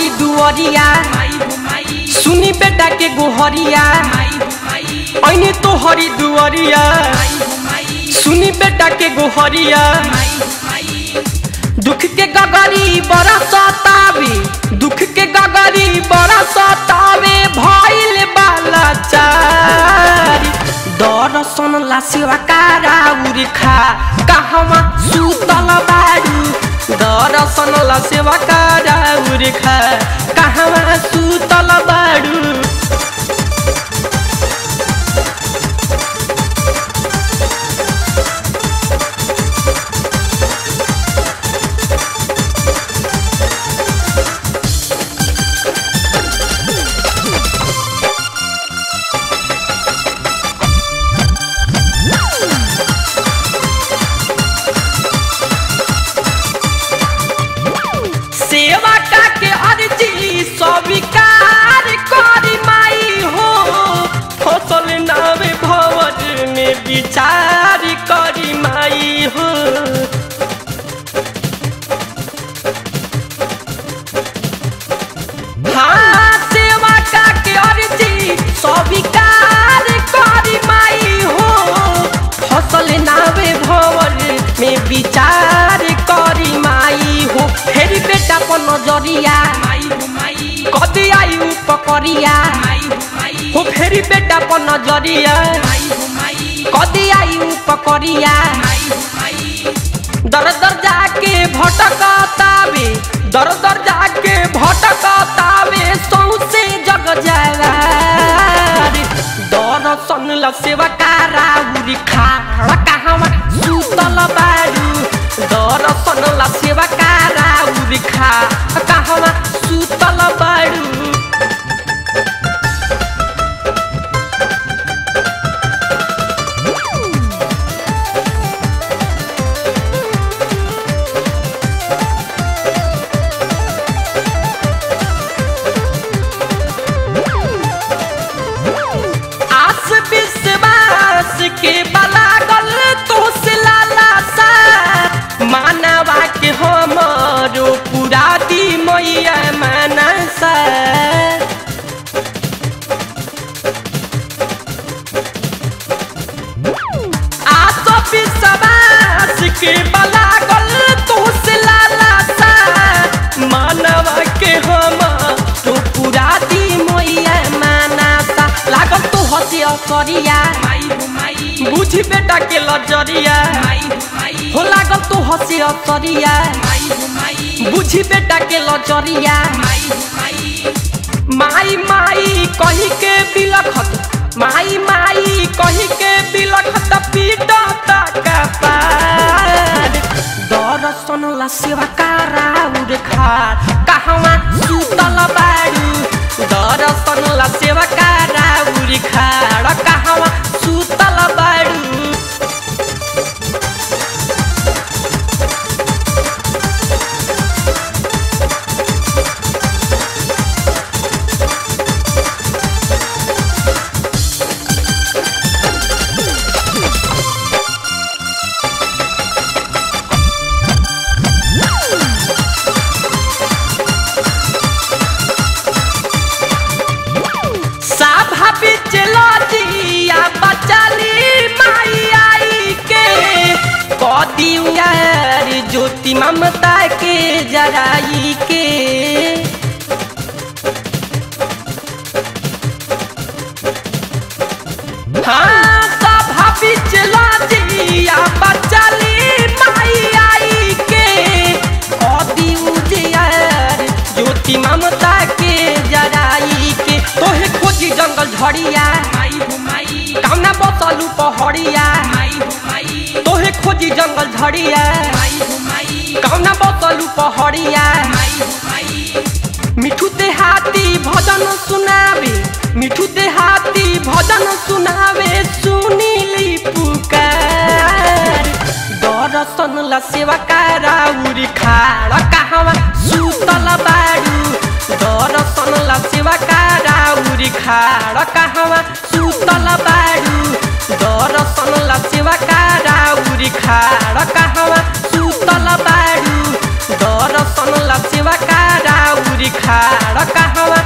तोहरी दुआरिया सुनी बेटा के गोहरिया ऐने तोहरी दुआरिया सुनी बेटा के गोहरिया दुख के गगरी बड़ा सतावे दुख के गगरी बड़ा सतावे भइल बाला चारी दर्शन ला सेवा काराउर खा कहवा सुतल बारू दर्शन ला सेवा काराउर खा कहवा सुतल बारू सेवा के अर्जी स्वीकार करी माई हो फसल नावे भवन में विचार करी माई हो हाँ सेवा के अर्जी स्वीकार करी माई हो फसल नावे भवन में विचार करी माई हो फेरी बेटा पर नजरिया कदी आई उपकरिया हो फेरी बेटा पर नजरिया कदी आई उपकरिया दर दर जाके भटकतावे दर दर जाके भटकतावे सौसे जग जावा दर्शन ला सेवा काराउर खाड़ा कहवा सुतल बारू दर्शन ला सेवा काराउर खा कहवा सुतल बारू आस विश्वास के बलागल तो से लाला सा मानवा के हमारो पूरा दी मैया मनसा आस विश्वास के बलागल तो से लाला सा मानवा के हमारो पूरा दी मैया मनसा लागल तो हसी असरिया बुझी बेटा के लजरिया हो लागल तो हसी असरिया बुझी बेटा के लजरिया माई माई कही के बिलखत माई माई कही के बिलखत पीटा का पार दर्शन ला सेवा काराउर खार कहवा सुतल बारू दर्शन ला सेवा काराउर खाड़ कहवा सुतल बारू ज्योति ममता के जराई के हाँ सभा बीच लाजिया बचली माई आई के कदी उजियार ज्योति ममता के जराई के तोहे खोजी जंगल झड़िया कौना बसलू पहड़िया तोहे खोजी जंगल झड़िया कौना बसलू पहड़िया मिठू देहाती भजन सुनावे मिठू देहाती भजन सुनावे सुनीली पुकार दर्शन ला सेवा काराउर खाड़ कहवा सुतल बारू दर्शन ला सेवा काराउर खाड़ कहवा सुतल बारू दर्शन ला सेवा काराउर खाड़ कहवा सुतल बारू दर्शन ला सेवा काराउर खाड़ कहवा